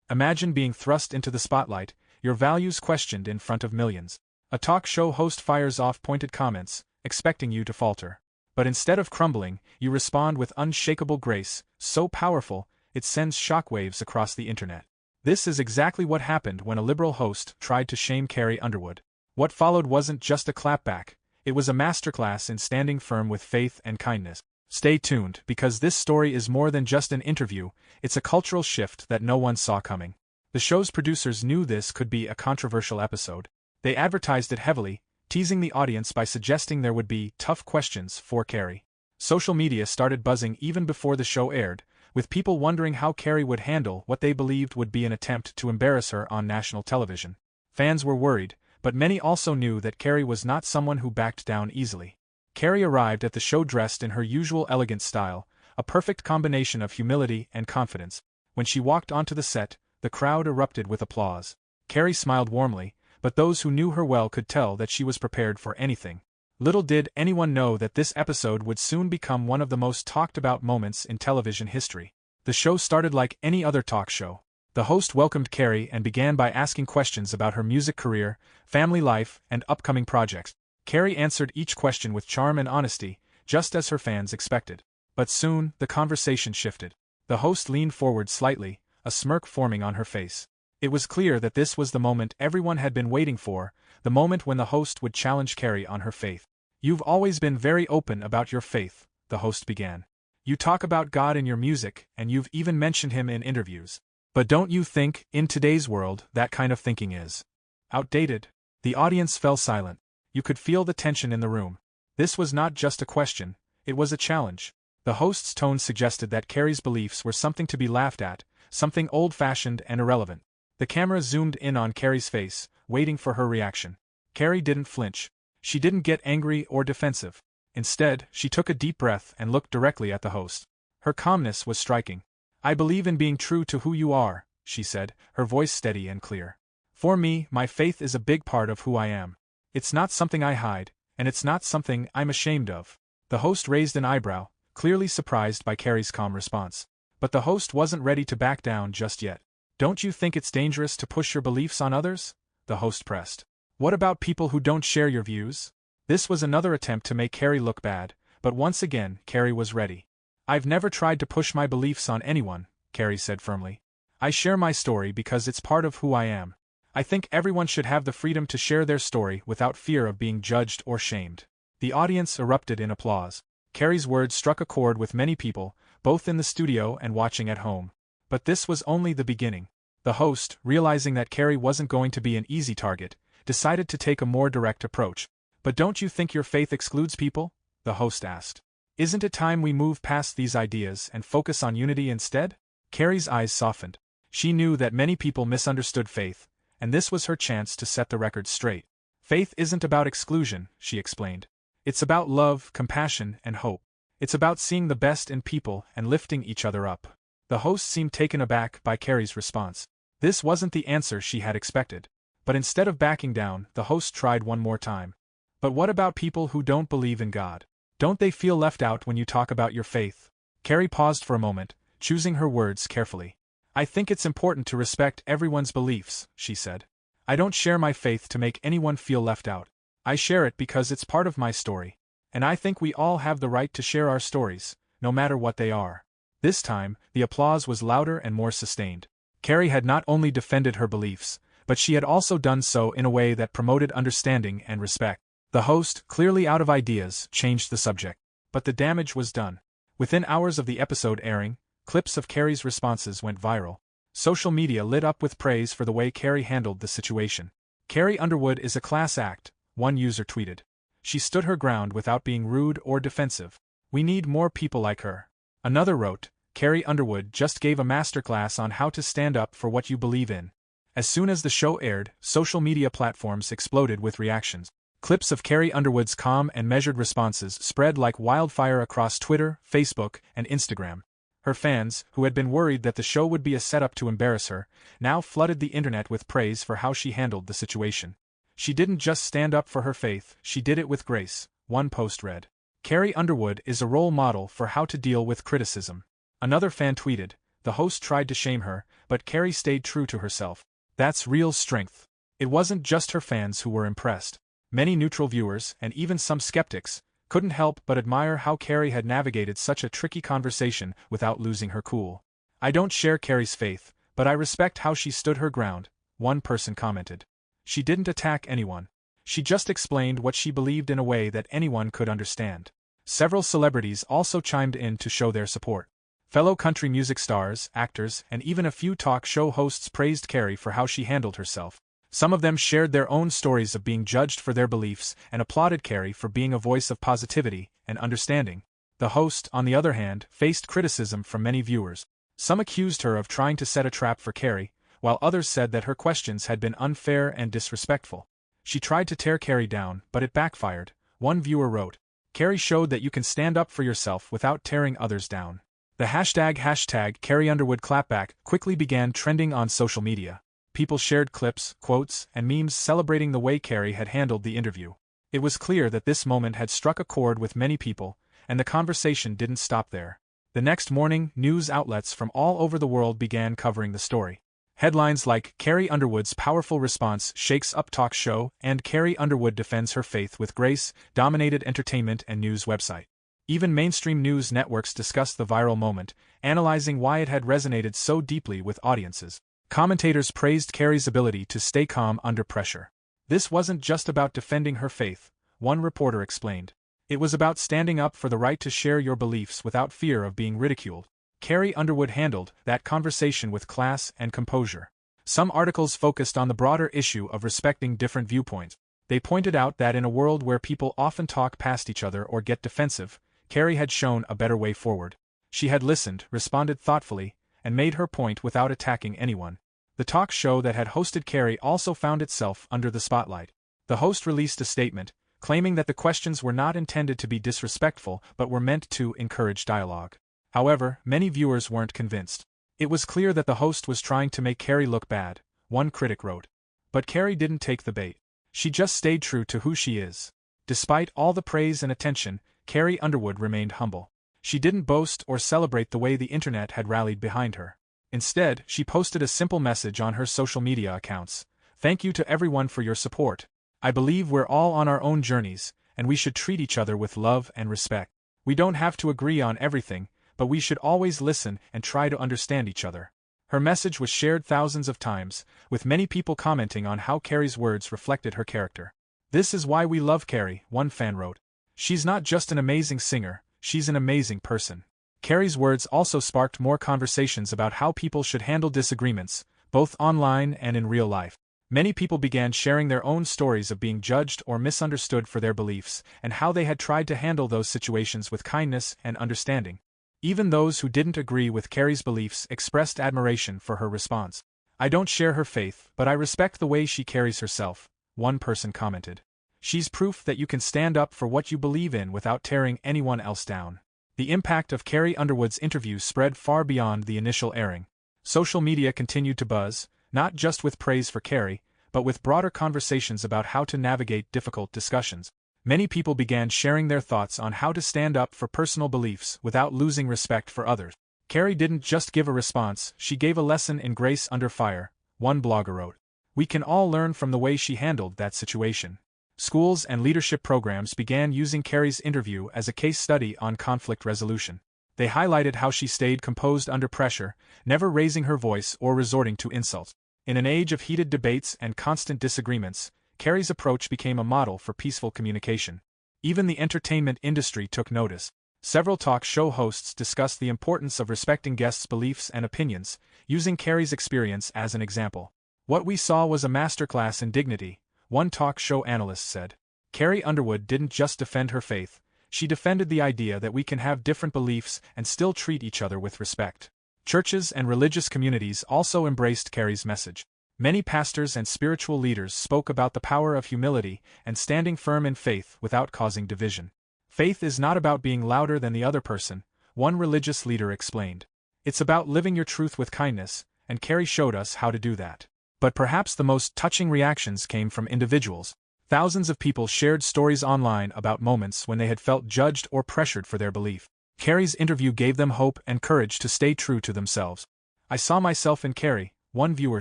Imagine being thrust into the spotlight, your values questioned in front of millions. A talk show host fires off pointed comments, expecting you to falter. But instead of crumbling, you respond with unshakable grace, so powerful, it sends shockwaves across the internet. This is exactly what happened when a liberal host tried to shame Carrie Underwood. What followed wasn't just a clapback, it was a masterclass in standing firm with faith and kindness. Stay tuned, because this story is more than just an interview, it's a cultural shift that no one saw coming. The show's producers knew this could be a controversial episode. They advertised it heavily, teasing the audience by suggesting there would be tough questions for Carrie. Social media started buzzing even before the show aired, with people wondering how Carrie would handle what they believed would be an attempt to embarrass her on national television. Fans were worried, but many also knew that Carrie was not someone who backed down easily. Carrie arrived at the show dressed in her usual elegant style, a perfect combination of humility and confidence. When she walked onto the set, the crowd erupted with applause. Carrie smiled warmly, but those who knew her well could tell that she was prepared for anything. Little did anyone know that this episode would soon become one of the most talked about moments in television history. The show started like any other talk show. The host welcomed Carrie and began by asking questions about her music career, family life, and upcoming projects. Carrie answered each question with charm and honesty, just as her fans expected. But soon, the conversation shifted. The host leaned forward slightly, a smirk forming on her face. It was clear that this was the moment everyone had been waiting for, the moment when the host would challenge Carrie on her faith. "You've always been very open about your faith," the host began. "You talk about God in your music, and you've even mentioned him in interviews. But don't you think, in today's world, that kind of thinking is outdated?" The audience fell silent. You could feel the tension in the room. This was not just a question, it was a challenge. The host's tone suggested that Carrie's beliefs were something to be laughed at, something old-fashioned and irrelevant. The camera zoomed in on Carrie's face, waiting for her reaction. Carrie didn't flinch. She didn't get angry or defensive. Instead, she took a deep breath and looked directly at the host. Her calmness was striking. "I believe in being true to who you are," she said, her voice steady and clear. "For me, my faith is a big part of who I am. It's not something I hide, and it's not something I'm ashamed of." The host raised an eyebrow, clearly surprised by Carrie's calm response. But the host wasn't ready to back down just yet. "Don't you think it's dangerous to push your beliefs on others?" the host pressed. "What about people who don't share your views?" This was another attempt to make Carrie look bad, but once again, Carrie was ready. "I've never tried to push my beliefs on anyone," Carrie said firmly. "I share my story because it's part of who I am. I think everyone should have the freedom to share their story without fear of being judged or shamed." The audience erupted in applause. Carrie's words struck a chord with many people, both in the studio and watching at home. But this was only the beginning. The host, realizing that Carrie wasn't going to be an easy target, decided to take a more direct approach. "But don't you think your faith excludes people?" the host asked. "Isn't it time we move past these ideas and focus on unity instead?" Carrie's eyes softened. She knew that many people misunderstood faith, and this was her chance to set the record straight. "Faith isn't about exclusion," she explained. "It's about love, compassion, and hope. It's about seeing the best in people and lifting each other up." The host seemed taken aback by Carrie's response. This wasn't the answer she had expected. But instead of backing down, the host tried one more time. "But what about people who don't believe in God? Don't they feel left out when you talk about your faith?" Carrie paused for a moment, choosing her words carefully. "I think it's important to respect everyone's beliefs," she said. "I don't share my faith to make anyone feel left out. I share it because it's part of my story. And I think we all have the right to share our stories, no matter what they are." This time, the applause was louder and more sustained. Carrie had not only defended her beliefs, but she had also done so in a way that promoted understanding and respect. The host, clearly out of ideas, changed the subject. But the damage was done. Within hours of the episode airing, clips of Carrie's responses went viral. Social media lit up with praise for the way Carrie handled the situation. "Carrie Underwood is a class act," one user tweeted. "She stood her ground without being rude or defensive. We need more people like her." Another wrote, "Carrie Underwood just gave a masterclass on how to stand up for what you believe in." As soon as the show aired, social media platforms exploded with reactions. Clips of Carrie Underwood's calm and measured responses spread like wildfire across Twitter, Facebook, and Instagram. Her fans, who had been worried that the show would be a setup to embarrass her, now flooded the internet with praise for how she handled the situation. "She didn't just stand up for her faith, she did it with grace," one post read. "Carrie Underwood is a role model for how to deal with criticism." Another fan tweeted, the host tried to shame her, but Carrie stayed true to herself. That's real strength. It wasn't just her fans who were impressed. Many neutral viewers, and even some skeptics, couldn't help but admire how Carrie had navigated such a tricky conversation without losing her cool. "I don't share Carrie's faith, but I respect how she stood her ground," one person commented. "She didn't attack anyone. She just explained what she believed in a way that anyone could understand." Several celebrities also chimed in to show their support. Fellow country music stars, actors, and even a few talk show hosts praised Carrie for how she handled herself. Some of them shared their own stories of being judged for their beliefs and applauded Carrie for being a voice of positivity and understanding. The host, on the other hand, faced criticism from many viewers. Some accused her of trying to set a trap for Carrie, while others said that her questions had been unfair and disrespectful. "She tried to tear Carrie down, but it backfired," one viewer wrote. "Carrie showed that you can stand up for yourself without tearing others down." The hashtag Carrie Underwood Clapback quickly began trending on social media. People shared clips, quotes, and memes celebrating the way Carrie had handled the interview. It was clear that this moment had struck a chord with many people, and the conversation didn't stop there. The next morning, news outlets from all over the world began covering the story. Headlines like "Carrie Underwood's powerful response shakes up talk show" and "Carrie Underwood defends her faith with grace" dominated entertainment and news websites. Even mainstream news networks discussed the viral moment, analyzing why it had resonated so deeply with audiences. Commentators praised Carrie's ability to stay calm under pressure. "This wasn't just about defending her faith," one reporter explained. "It was about standing up for the right to share your beliefs without fear of being ridiculed." Carrie Underwood handled that conversation with class and composure. Some articles focused on the broader issue of respecting different viewpoints. They pointed out that in a world where people often talk past each other or get defensive, Carrie had shown a better way forward. She had listened, responded thoughtfully, and made her point without attacking anyone. The talk show that had hosted Carrie also found itself under the spotlight. The host released a statement, claiming that the questions were not intended to be disrespectful but were meant to encourage dialogue. However, many viewers weren't convinced. "It was clear that the host was trying to make Carrie look bad," one critic wrote. But Carrie didn't take the bait. She just stayed true to who she is. Despite all the praise and attention, Carrie Underwood remained humble. She didn't boast or celebrate the way the internet had rallied behind her. Instead, she posted a simple message on her social media accounts. "Thank you to everyone for your support. I believe we're all on our own journeys, and we should treat each other with love and respect. We don't have to agree on everything, but we should always listen and try to understand each other." Her message was shared thousands of times, with many people commenting on how Carrie's words reflected her character. "This is why we love Carrie," one fan wrote. "She's not just an amazing singer, she's an amazing person." Carrie's words also sparked more conversations about how people should handle disagreements, both online and in real life. Many people began sharing their own stories of being judged or misunderstood for their beliefs, and how they had tried to handle those situations with kindness and understanding. Even those who didn't agree with Carrie's beliefs expressed admiration for her response. "I don't share her faith, but I respect the way she carries herself," one person commented. "She's proof that you can stand up for what you believe in without tearing anyone else down." The impact of Carrie Underwood's interview spread far beyond the initial airing. Social media continued to buzz, not just with praise for Carrie, but with broader conversations about how to navigate difficult discussions. Many people began sharing their thoughts on how to stand up for personal beliefs without losing respect for others. "Carrie didn't just give a response, she gave a lesson in grace under fire," one blogger wrote. "We can all learn from the way she handled that situation." Schools and leadership programs began using Carrie's interview as a case study on conflict resolution. They highlighted how she stayed composed under pressure, never raising her voice or resorting to insults. In an age of heated debates and constant disagreements, Carrie's approach became a model for peaceful communication. Even the entertainment industry took notice. Several talk show hosts discussed the importance of respecting guests' beliefs and opinions, using Carrie's experience as an example. "What we saw was a masterclass in dignity," one talk show analyst said. Carrie Underwood didn't just defend her faith, she defended the idea that we can have different beliefs and still treat each other with respect. Churches and religious communities also embraced Carrie's message. Many pastors and spiritual leaders spoke about the power of humility and standing firm in faith without causing division. "Faith is not about being louder than the other person," one religious leader explained. "It's about living your truth with kindness, and Carrie showed us how to do that." But perhaps the most touching reactions came from individuals. Thousands of people shared stories online about moments when they had felt judged or pressured for their belief. Carrie's interview gave them hope and courage to stay true to themselves. I saw myself in Carrie, one viewer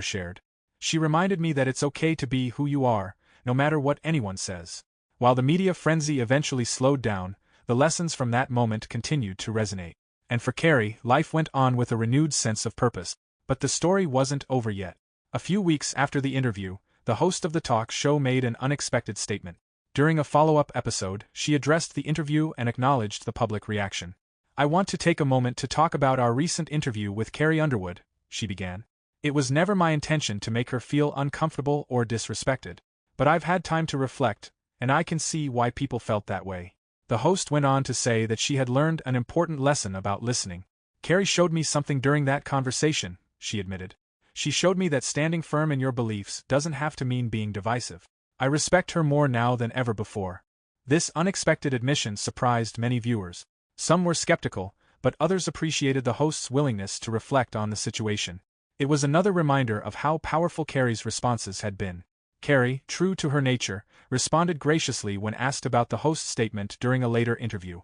shared. She reminded me that it's okay to be who you are, no matter what anyone says. While the media frenzy eventually slowed down, the lessons from that moment continued to resonate. And for Carrie, life went on with a renewed sense of purpose. But the story wasn't over yet. A few weeks after the interview, the host of the talk show made an unexpected statement. During a follow-up episode, she addressed the interview and acknowledged the public reaction. "I want to take a moment to talk about our recent interview with Carrie Underwood," she began. "It was never my intention to make her feel uncomfortable or disrespected. But I've had time to reflect, and I can see why people felt that way." The host went on to say that she had learned an important lesson about listening. "Carrie showed me something during that conversation," she admitted. "She showed me that standing firm in your beliefs doesn't have to mean being divisive. I respect her more now than ever before." This unexpected admission surprised many viewers. Some were skeptical, but others appreciated the host's willingness to reflect on the situation. It was another reminder of how powerful Carrie's responses had been. Carrie, true to her nature, responded graciously when asked about the host's statement during a later interview.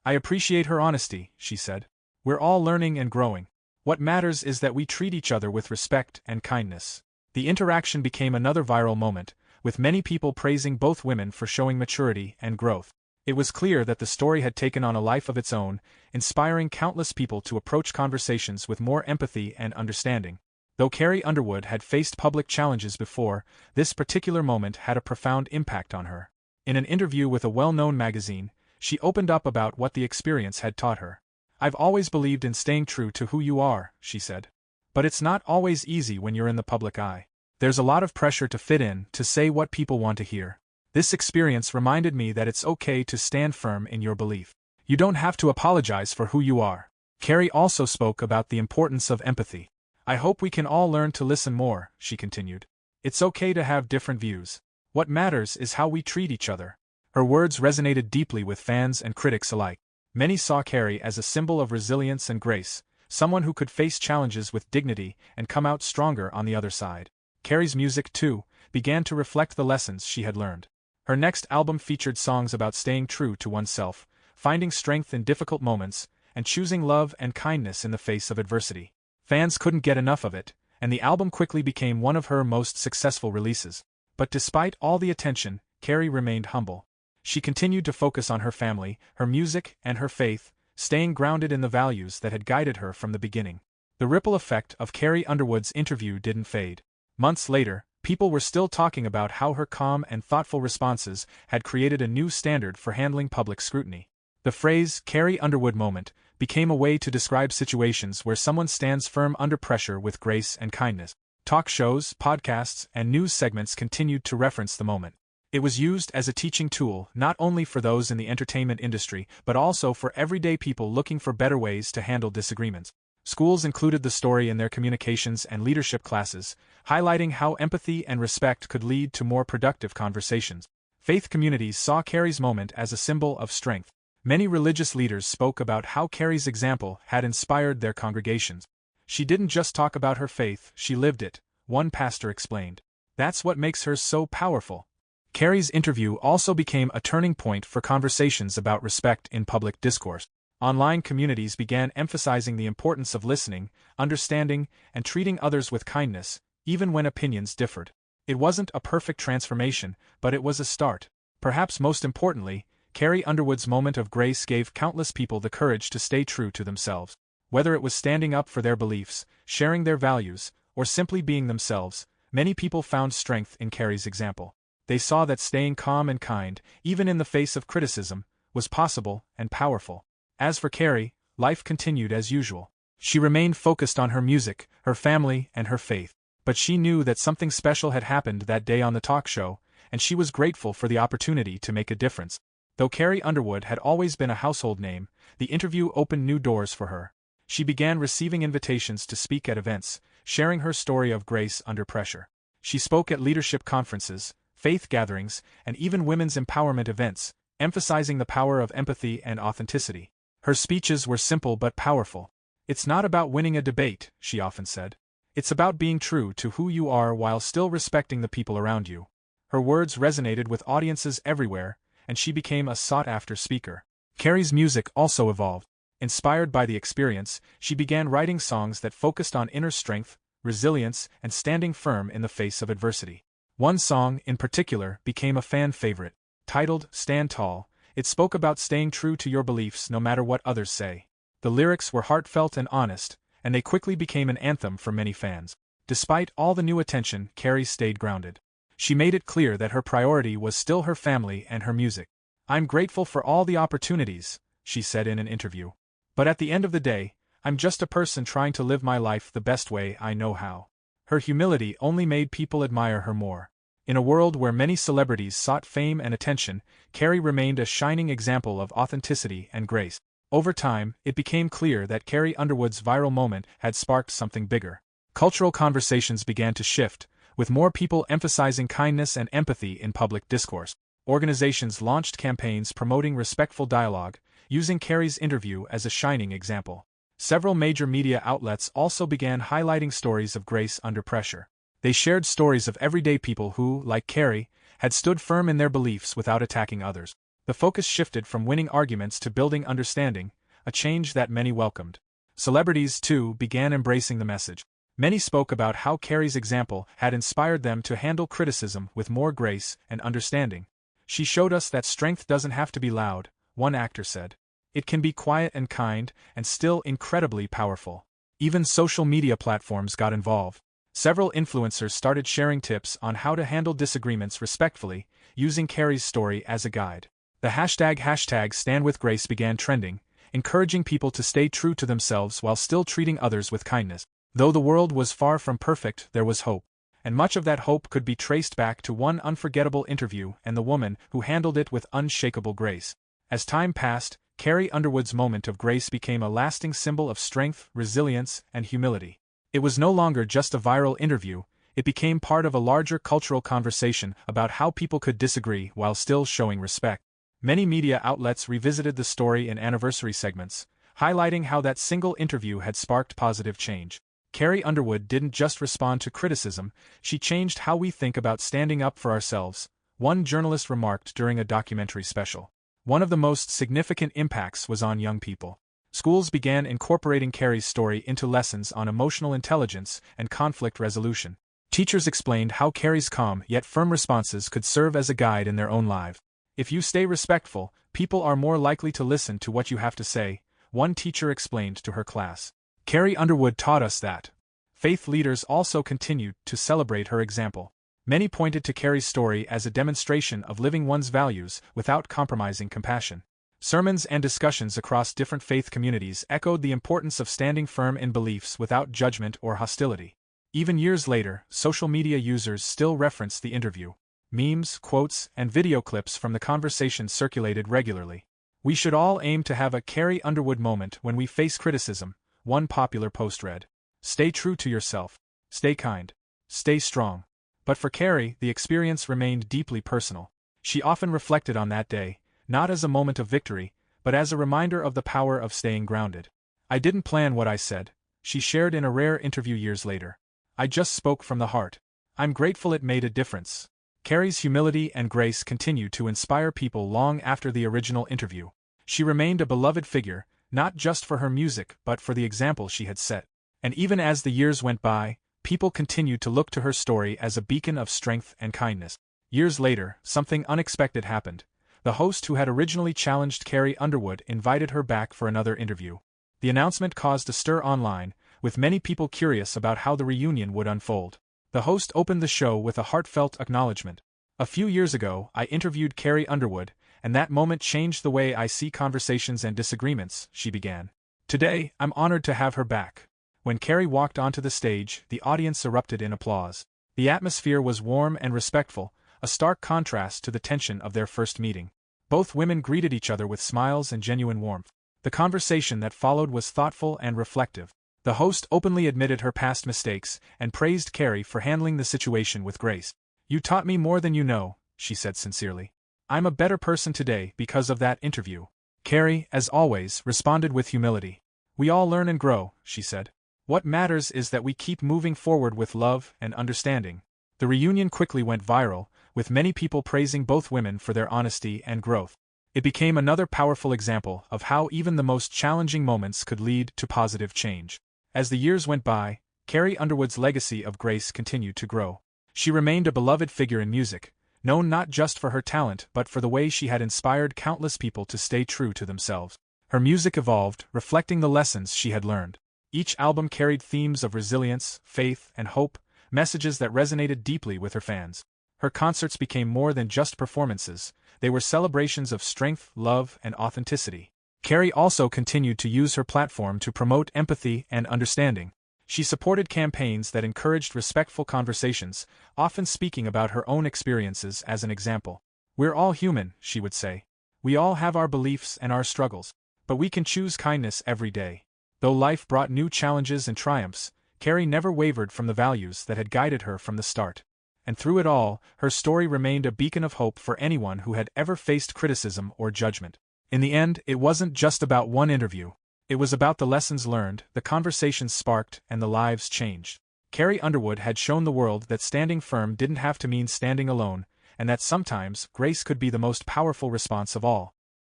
"I appreciate her honesty," she said. "We're all learning and growing. What matters is that we treat each other with respect and kindness." The interaction became another viral moment, with many people praising both women for showing maturity and growth. It was clear that the story had taken on a life of its own, inspiring countless people to approach conversations with more empathy and understanding. Though Carrie Underwood had faced public challenges before, this particular moment had a profound impact on her. In an interview with a well-known magazine, she opened up about what the experience had taught her. "I've always believed in staying true to who you are," she said. "But it's not always easy when you're in the public eye. There's a lot of pressure to fit in, to say what people want to hear. This experience reminded me that it's okay to stand firm in your belief. You don't have to apologize for who you are." Carrie also spoke about the importance of empathy. "I hope we can all learn to listen more," she continued. "It's okay to have different views. What matters is how we treat each other." Her words resonated deeply with fans and critics alike. Many saw Carrie as a symbol of resilience and grace, someone who could face challenges with dignity and come out stronger on the other side. Carrie's music, too, began to reflect the lessons she had learned. Her next album featured songs about staying true to oneself, finding strength in difficult moments, and choosing love and kindness in the face of adversity. Fans couldn't get enough of it, and the album quickly became one of her most successful releases. But despite all the attention, Carrie remained humble. She continued to focus on her family, her music, and her faith, staying grounded in the values that had guided her from the beginning. The ripple effect of Carrie Underwood's interview didn't fade. Months later, people were still talking about how her calm and thoughtful responses had created a new standard for handling public scrutiny. The phrase "Carrie Underwood moment" became a way to describe situations where someone stands firm under pressure with grace and kindness. Talk shows, podcasts, and news segments continued to reference the moment. It was used as a teaching tool not only for those in the entertainment industry but also for everyday people looking for better ways to handle disagreements. Schools included the story in their communications and leadership classes, highlighting how empathy and respect could lead to more productive conversations. Faith communities saw Carrie's moment as a symbol of strength. Many religious leaders spoke about how Carrie's example had inspired their congregations. "She didn't just talk about her faith, she lived it," one pastor explained. "That's what makes her so powerful." Carrie's interview also became a turning point for conversations about respect in public discourse. Online communities began emphasizing the importance of listening, understanding, and treating others with kindness, even when opinions differed. It wasn't a perfect transformation, but it was a start. Perhaps most importantly, Carrie Underwood's moment of grace gave countless people the courage to stay true to themselves. Whether it was standing up for their beliefs, sharing their values, or simply being themselves, many people found strength in Carrie's example. They saw that staying calm and kind, even in the face of criticism, was possible and powerful. As for Carrie, life continued as usual. She remained focused on her music, her family, and her faith. But she knew that something special had happened that day on the talk show, and she was grateful for the opportunity to make a difference. Though Carrie Underwood had always been a household name, the interview opened new doors for her. She began receiving invitations to speak at events, sharing her story of grace under pressure. She spoke at leadership conferences, faith gatherings, and even women's empowerment events, emphasizing the power of empathy and authenticity. Her speeches were simple but powerful. "It's not about winning a debate," she often said. "It's about being true to who you are while still respecting the people around you." Her words resonated with audiences everywhere, and she became a sought-after speaker. Carrie's music also evolved. Inspired by the experience, she began writing songs that focused on inner strength, resilience, and standing firm in the face of adversity. One song, in particular, became a fan favorite. Titled, Stand Tall, it spoke about staying true to your beliefs no matter what others say. The lyrics were heartfelt and honest, and they quickly became an anthem for many fans. Despite all the new attention, Carrie stayed grounded. She made it clear that her priority was still her family and her music. "I'm grateful for all the opportunities," she said in an interview. "But at the end of the day, I'm just a person trying to live my life the best way I know how." Her humility only made people admire her more. In a world where many celebrities sought fame and attention, Carrie remained a shining example of authenticity and grace. Over time, it became clear that Carrie Underwood's viral moment had sparked something bigger. Cultural conversations began to shift, with more people emphasizing kindness and empathy in public discourse. Organizations launched campaigns promoting respectful dialogue, using Carrie's interview as a shining example. Several major media outlets also began highlighting stories of grace under pressure. They shared stories of everyday people who, like Carrie, had stood firm in their beliefs without attacking others. The focus shifted from winning arguments to building understanding, a change that many welcomed. Celebrities, too, began embracing the message. Many spoke about how Carrie's example had inspired them to handle criticism with more grace and understanding. "She showed us that strength doesn't have to be loud," one actor said. "It can be quiet and kind, and still incredibly powerful." Even social media platforms got involved. Several influencers started sharing tips on how to handle disagreements respectfully, using Carrie's story as a guide. The hashtag #StandWithGrace began trending, encouraging people to stay true to themselves while still treating others with kindness. Though the world was far from perfect, there was hope. And much of that hope could be traced back to one unforgettable interview and the woman who handled it with unshakable grace. As time passed, Carrie Underwood's moment of grace became a lasting symbol of strength, resilience, and humility. It was no longer just a viral interview, it became part of a larger cultural conversation about how people could disagree while still showing respect. Many media outlets revisited the story in anniversary segments, highlighting how that single interview had sparked positive change. Carrie Underwood didn't just respond to criticism, she changed how we think about standing up for ourselves, one journalist remarked during a documentary special. One of the most significant impacts was on young people. Schools began incorporating Carrie's story into lessons on emotional intelligence and conflict resolution. Teachers explained how Carrie's calm yet firm responses could serve as a guide in their own lives. "If you stay respectful, people are more likely to listen to what you have to say," one teacher explained to her class. Carrie Underwood taught us that. Faith leaders also continued to celebrate her example. Many pointed to Carrie's story as a demonstration of living one's values without compromising compassion. Sermons and discussions across different faith communities echoed the importance of standing firm in beliefs without judgment or hostility. Even years later, social media users still reference the interview. Memes, quotes, and video clips from the conversation circulated regularly. "We should all aim to have a Carrie Underwood moment when we face criticism," one popular post read. "Stay true to yourself. Stay kind. Stay strong." But for Carrie, the experience remained deeply personal. She often reflected on that day, not as a moment of victory, but as a reminder of the power of staying grounded. "I didn't plan what I said," she shared in a rare interview years later. "I just spoke from the heart. I'm grateful it made a difference." Carrie's humility and grace continued to inspire people long after the original interview. She remained a beloved figure, not just for her music but for the example she had set. And even as the years went by, people continued to look to her story as a beacon of strength and kindness. Years later, something unexpected happened. The host who had originally challenged Carrie Underwood invited her back for another interview. The announcement caused a stir online, with many people curious about how the reunion would unfold. The host opened the show with a heartfelt acknowledgement. "A few years ago, I interviewed Carrie Underwood, and that moment changed the way I see conversations and disagreements," she began. "Today, I'm honored to have her back." When Carrie walked onto the stage, the audience erupted in applause. The atmosphere was warm and respectful, a stark contrast to the tension of their first meeting. Both women greeted each other with smiles and genuine warmth. The conversation that followed was thoughtful and reflective. The host openly admitted her past mistakes and praised Carrie for handling the situation with grace. "You taught me more than you know," she said sincerely. "I'm a better person today because of that interview." Carrie, as always, responded with humility. "We all learn and grow," she said. "What matters is that we keep moving forward with love and understanding." The reunion quickly went viral, with many people praising both women for their honesty and growth. It became another powerful example of how even the most challenging moments could lead to positive change. As the years went by, Carrie Underwood's legacy of grace continued to grow. She remained a beloved figure in music, known not just for her talent but for the way she had inspired countless people to stay true to themselves. Her music evolved, reflecting the lessons she had learned. Each album carried themes of resilience, faith, and hope, messages that resonated deeply with her fans. Her concerts became more than just performances, they were celebrations of strength, love, and authenticity. Carrie also continued to use her platform to promote empathy and understanding. She supported campaigns that encouraged respectful conversations, often speaking about her own experiences as an example. "We're all human," she would say. "We all have our beliefs and our struggles, but we can choose kindness every day." Though life brought new challenges and triumphs, Carrie never wavered from the values that had guided her from the start. And through it all, her story remained a beacon of hope for anyone who had ever faced criticism or judgment. In the end, it wasn't just about one interview. It was about the lessons learned, the conversations sparked, and the lives changed. Carrie Underwood had shown the world that standing firm didn't have to mean standing alone, and that sometimes grace could be the most powerful response of all.